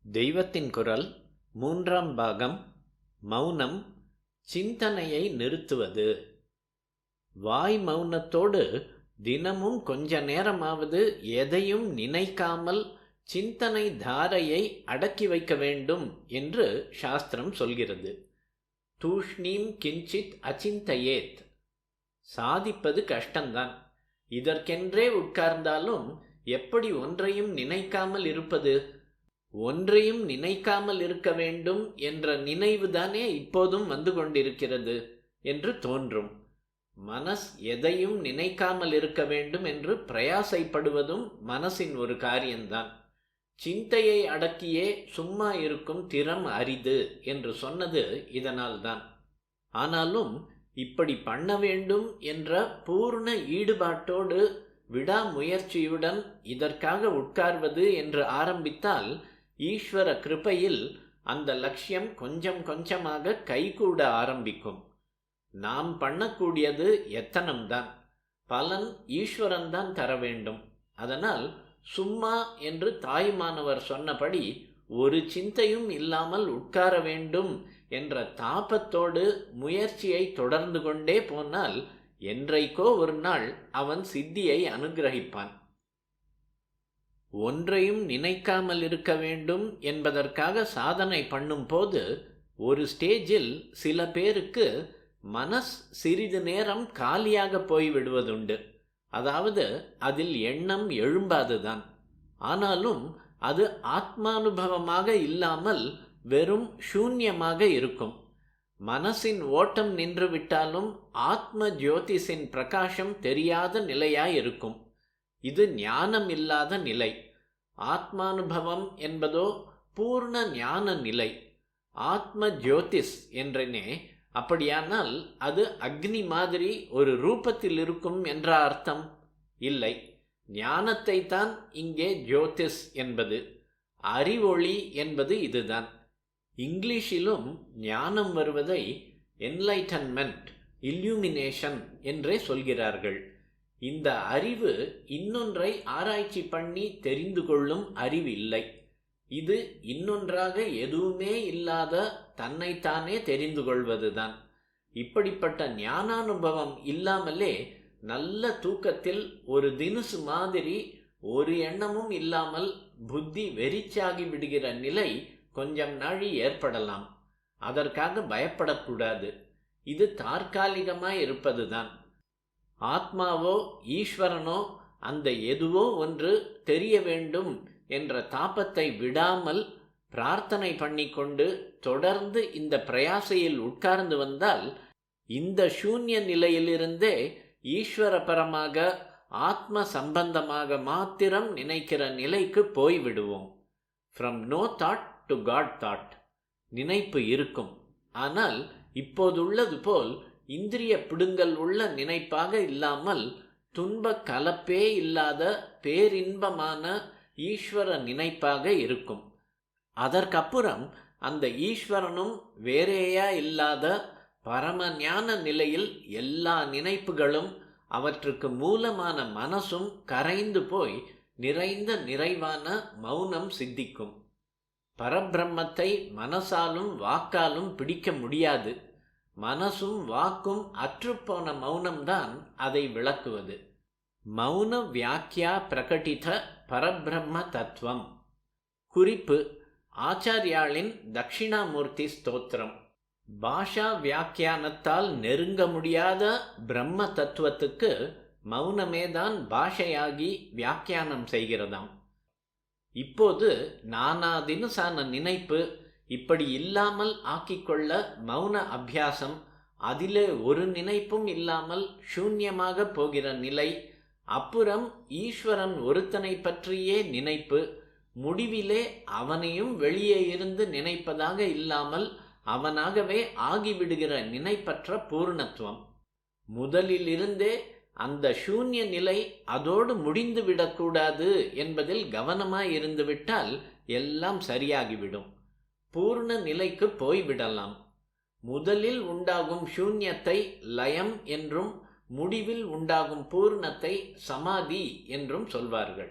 தெய்வத்தின் குரல் மூன்றாம் பாகம். மௌனம் சிந்தனையை நிறுத்துவது. வாய் மௌனத்தோடு தினமும் கொஞ்ச நேரமாவது எதையும் நினைக்காமல் சிந்தனை தாரையை அடக்கி வைக்க வேண்டும் என்று சாஸ்திரம் சொல்கிறது. தூஷ்ணீம் கிஞ்சித் அச்சிந்தையேத். சாதிப்பது கஷ்டம்தான். இதற்கென்றே உட்கார்ந்தாலும் எப்படி ஒன்றையும் நினைக்காமல் இருப்பது? ஒன்றையும் நினைக்காமல் இருக்க வேண்டும் என்ற நினைவுதானே இப்போதும் வந்து கொண்டிருக்கிறது என்று தோன்றும். மனஸ் எதையும் நினைக்காமல் இருக்க வேண்டும் என்று பிரயாசைப்படுவதும் மனசின் ஒரு காரியம்தான். சிந்தையை அடக்கியே சும்மா இருக்கும் திறம் அரிது என்று சொன்னது இதனால்தான். ஆனாலும் இப்படி பண்ண வேண்டும் என்ற பூர்ண ஈடுபாட்டோடு விடாமுயற்சியுடன் இதற்காக உட்கார்வது என்று ஆரம்பித்தால் ஈஸ்வர கிருபையில் அந்த லட்சியம் கொஞ்சம் கொஞ்சமாக கைகூட ஆரம்பிக்கும். நாம் பண்ணக்கூடியது எத்தனம்தான், பலன் ஈஸ்வரன்தான் தர வேண்டும். அதனால் சும்மா என்று தாயுமானவர் சொன்னபடி ஒரு சிந்தையும் இல்லாமல் உட்கார வேண்டும் என்ற தாபத்தோடு முயற்சியை தொடர்ந்து கொண்டே போனால் என்றைக்கோ ஒரு நாள் அவன் சித்தியை அனுகிரகிப்பான். ஒன்றையும் நினைக்காமல் இருக்க வேண்டும் என்பதற்காக சாதனை பண்ணும் போது ஒரு ஸ்டேஜில் சில பேருக்கு மனஸ் சிறிது நேரம் காலியாக போய்விடுவதுண்டு. அதாவது அதில் எண்ணம் எழும்பாதுதான். ஆனாலும் அது ஆத்மானுபவமாக இல்லாமல் வெறும் சூன்யமாக இருக்கும். மனசின் ஓட்டம் நின்று விட்டாலும் ஆத்ம ஜோதிஷின் பிரகாசம் தெரியாத நிலையாயிருக்கும். இது ஞானம் இல்லாத நிலை. ஆத்மானுபவம் என்பதோ பூர்ண ஞான நிலை. ஆத்ம ஜோதிஷ் என்றனே. அப்படியானால் அது அக்னி மாதிரி ஒரு ரூபத்தில் இருக்கும் என்ற அர்த்தம் இல்லை. ஞானத்தை தான் இங்கே ஜோதிஷ் என்பது. அறிவொளி என்பது இதுதான். இங்கிலீஷிலும் ஞானம் வருவதை என்லைட்டன்மெண்ட், இல்லுமினேஷன் என்றே சொல்கிறார்கள். இந்த அறிவு இன்னொன்றை ஆராய்ச்சி பண்ணி தெரிந்து கொள்ளும் அறிவு இல்லை. இது இன்னொன்றாக எதுவுமே இல்லாத தன்னைத்தானே தெரிந்து கொள்வதுதான். இப்படிப்பட்ட ஞானானுபவம் இல்லாமலே நல்ல தூக்கத்தில் ஒரு தினுசு மாதிரி ஒரு எண்ணமும் இல்லாமல் புத்தி வெறிச்சாகி விடுகிற நிலை கொஞ்சம் நாழி ஏற்படலாம். அதற்காக பயப்படக்கூடாது. இது தற்காலிகமாய் இருப்பதுதான். ஆத்மாவோ ஈஸ்வரனோ அந்த எதுவோ ஒன்று தெரிய வேண்டும் என்ற தாபத்தை விடாமல் பிரார்த்தனை பண்ணிக்கொண்டு தொடர்ந்து இந்த பிரயாசையில் உட்கார்ந்து வந்தால் இந்த சூன்ய நிலையிலிருந்தே ஈஸ்வரபரமாக ஆத்ம சம்பந்தமாக மாத்திரம் நினைக்கிற நிலைக்கு போய்விடுவோம். From no thought to god thought. நினைப்பு இருக்கும். ஆனால் இப்போதுள்ளது போல் இந்திரிய பிடுங்கல் உள்ள நினைப்பாக இல்லாமல் துன்ப கலப்பே இல்லாத பேரின்பமான ஈஸ்வர நினைப்பாக இருக்கும். அதற்கப்புறம் அந்த ஈஸ்வரனும் வேறேயா இல்லாத பரம ஞான நிலையில் எல்லா நினைப்புகளும் அவற்றுக்கு மூலமான மனசும் கரைந்து போய் நிறைந்த நிறைவான மௌனம் சித்திக்கும். பரபிரம்மத்தை மனசாலும் வாக்காலும் பிடிக்க முடியாது. மனசும் வாக்கும் அற்றுப்போன மௌனம்தான் அதை விளக்குவது. மௌன வியாக்கியா பிரகடித பரபிரம்ம தத்துவம். குறிப்பு: ஆச்சாரியாளின் தட்சிணாமூர்த்தி ஸ்தோத்திரம். பாஷா வியாக்கியானத்தால் நெருங்க முடியாத பிரம்ம தத்துவத்துக்கு மௌனமேதான் பாஷையாகி வியாக்கியானம் செய்கிறதாம். இப்போது நானாதினுசான நினைப்பு இப்படி இல்லாமல் ஆக்கிக்கொள்ள மௌன அபியாசம், அதிலே ஒரு நினைப்பும் இல்லாமல் சூன்யமாக போகிற நிலை, அப்புறம் ஈஸ்வரன் ஒருத்தனை பற்றியே நினைப்பு, முடிவிலே அவனையும் வெளியே இருந்து நினைப்பதாக இல்லாமல் அவனாகவே ஆகிவிடுகிற நினைப்பற்ற பூர்ணத்துவம். முதலிலிருந்தே அந்த சூன்ய நிலை அதோடு முடிந்து விடக்கூடாது என்பதில் கவனமாயிருந்து விட்டால் எல்லாம் சரியாகிவிடும். பூர்ண நிலைக்கு போய்விடலாம். முதலில் உண்டாகும் சூன்யத்தை லயம் என்றும் முடிவில் உண்டாகும் பூர்ணத்தை சமாதி என்றும் சொல்வார்கள்.